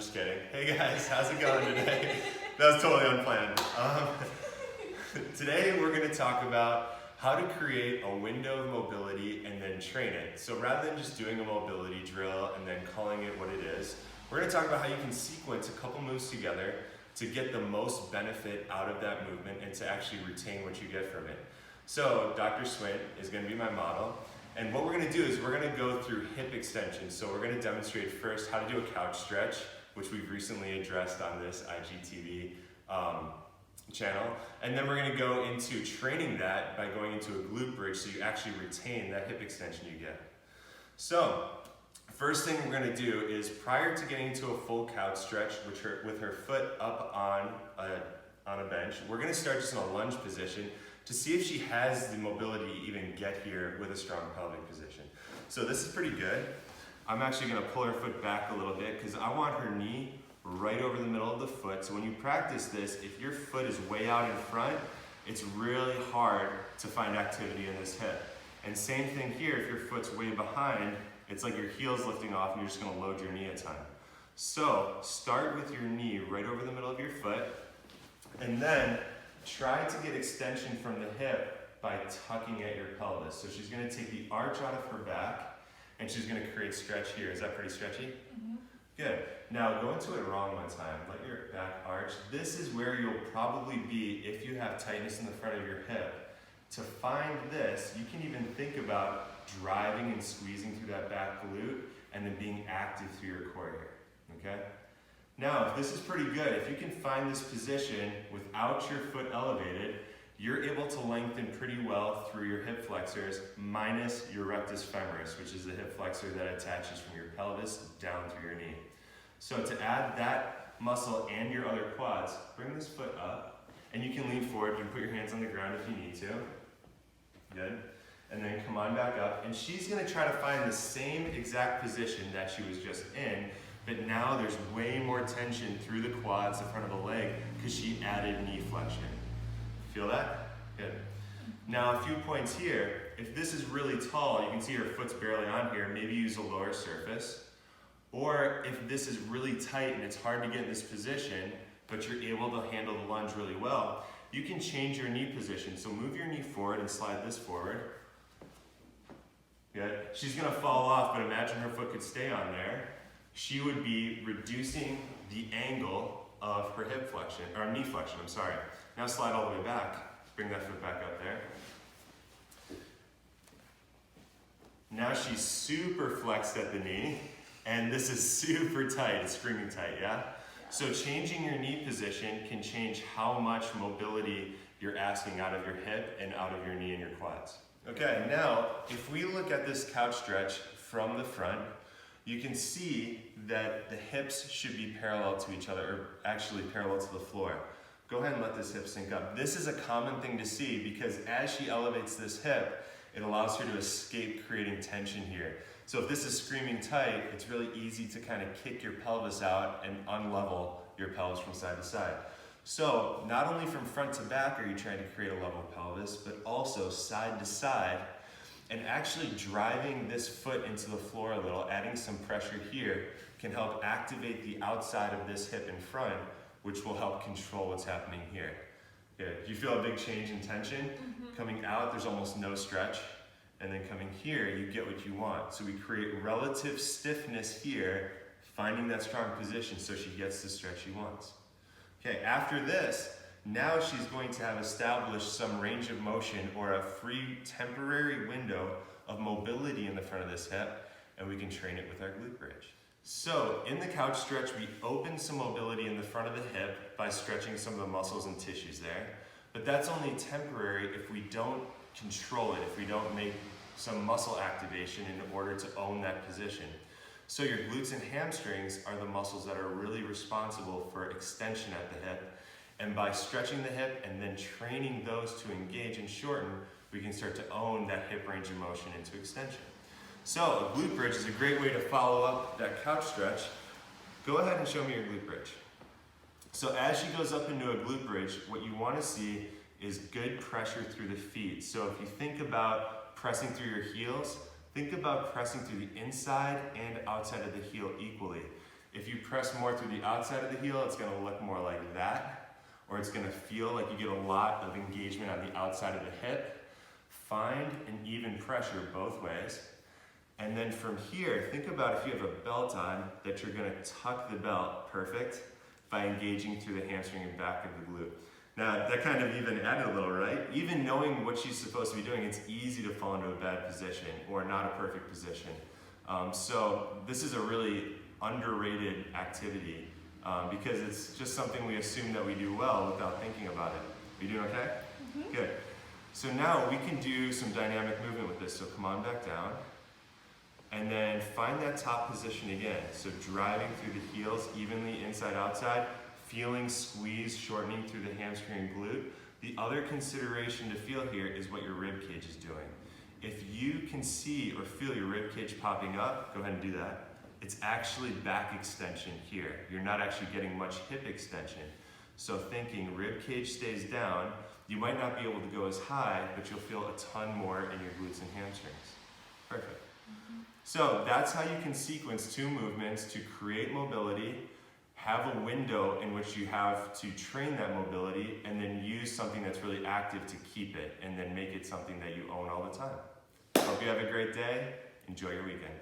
just kidding. Hey guys, how's it going today? That was totally unplanned. Today we're going to talk about how to create a window of mobility and then train it. So rather than just doing a mobility drill and then calling it what it is, we're going to talk about how you can sequence a couple moves together to get the most benefit out of that movement and to actually retain what you get from it. So Dr. Swint is going to be my model. And what we're going to do is we're going to go through hip extensions. So we're going to demonstrate first how to do a couch stretch, which we've recently addressed on this IGTV channel. And then we're going to go into training that by going into a glute bridge so you actually retain that hip extension you get. So first thing we're going to do is prior to getting into a full couch stretch, with her foot up on a bench, we're going to start just in a lunge position to see if she has the mobility to even get here with a strong pelvic position. So this is pretty good. I'm actually going to pull her foot back a little bit because I want her knee right over the middle of the foot. So when you practice this, if your foot is way out in front, it's really hard to find activity in this hip. And same thing here, if your foot's way behind, it's like your heel's lifting off and you're just going to load your knee a ton. So start with your knee right over the middle of your foot, and then try to get extension from the hip by tucking at your pelvis. So she's going to take the arch out of her back and she's going to create stretch here. Is that pretty stretchy? Mm-hmm. Good. Now go into it wrong one time. Let your back arch. This is where you'll probably be if you have tightness in the front of your hip. To find this, you can even think about driving and squeezing through that back glute and then being active through your core here. Okay? Now, if this is pretty good, if you can find this position without your foot elevated, you're able to lengthen pretty well through your hip flexors minus your rectus femoris, which is the hip flexor that attaches from your pelvis down through your knee. So to add that muscle and your other quads, bring this foot up, and you can lean forward. You can put your hands on the ground if you need to. Good. And then come on back up, and she's going to try to find the same exact position that she was just in, but now there's way more tension through the quads, the front of the leg, because she added knee flexion. Feel that? Good. Now a few points here. If this is really tall, you can see her foot's barely on here, maybe use a lower surface. Or if this is really tight and it's hard to get in this position, but you're able to handle the lunge really well, you can change your knee position. So move your knee forward and slide this forward. Good. She's gonna fall off, but imagine her foot could stay on there. She would be reducing the angle of her hip flexion, or knee flexion, I'm sorry. Now slide all the way back. Bring that foot back up there. Now she's super flexed at the knee, and this is super tight, it's screaming tight, yeah? So changing your knee position can change how much mobility you're asking out of your hip and out of your knee and your quads. Okay, now if we look at this couch stretch from the front, you can see that the hips should be parallel to each other, or actually parallel to the floor. Go ahead and let this hip sink up. This is a common thing to see because as she elevates this hip, it allows her to escape creating tension here. So if this is screaming tight, it's really easy to kind of kick your pelvis out and unlevel your pelvis from side to side. So not only from front to back are you trying to create a level pelvis, but also side to side, and actually driving this foot into the floor a little, adding some pressure here, can help activate the outside of this hip in front, which will help control what's happening here. Good. Do you feel a big change in tension? Mm-hmm. Coming out, there's almost no stretch. And then coming here, you get what you want. So we create relative stiffness here, finding that strong position so she gets the stretch she wants. Okay, after this, now she's going to have established some range of motion or a free temporary window of mobility in the front of this hip, and we can train it with our glute bridge. So in the couch stretch, we open some mobility in the front of the hip by stretching some of the muscles and tissues there, but that's only temporary if we don't control it, if we don't make some muscle activation in order to own that position. So your glutes and hamstrings are the muscles that are really responsible for extension at the hip. And by stretching the hip and then training those to engage and shorten, we can start to own that hip range of motion into extension. So a glute bridge is a great way to follow up that couch stretch. Go ahead and show me your glute bridge. So as she goes up into a glute bridge, what you want to see is good pressure through the feet. So if you think about pressing through your heels, think about pressing through the inside and outside of the heel equally. If you press more through the outside of the heel, it's gonna look more like that, or it's gonna feel like you get a lot of engagement on the outside of the hip. Find an even pressure both ways. And then from here, think about if you have a belt on, that you're gonna tuck the belt, perfect, by engaging through the hamstring and back of the glute. Now, that kind of even added a little, right? Even knowing what she's supposed to be doing, it's easy to fall into a bad position or not a perfect position. So this is a really underrated activity because it's just something we assume that we do well without thinking about it. Are you doing okay? Mm-hmm. Good. So now we can do some dynamic movement with this. So come on back down. And then find that top position again. So driving through the heels evenly inside outside, feeling squeeze shortening through the hamstring and glute. The other consideration to feel here is what your rib cage is doing. If you can see or feel your rib cage popping up, go ahead and do that. It's actually back extension here. You're not actually getting much hip extension. So thinking rib cage stays down, you might not be able to go as high, but you'll feel a ton more in your glutes and hamstrings. Perfect. So that's how you can sequence two movements to create mobility, have a window in which you have to train that mobility, and then use something that's really active to keep it, and then make it something that you own all the time. Hope you have a great day. Enjoy your weekend.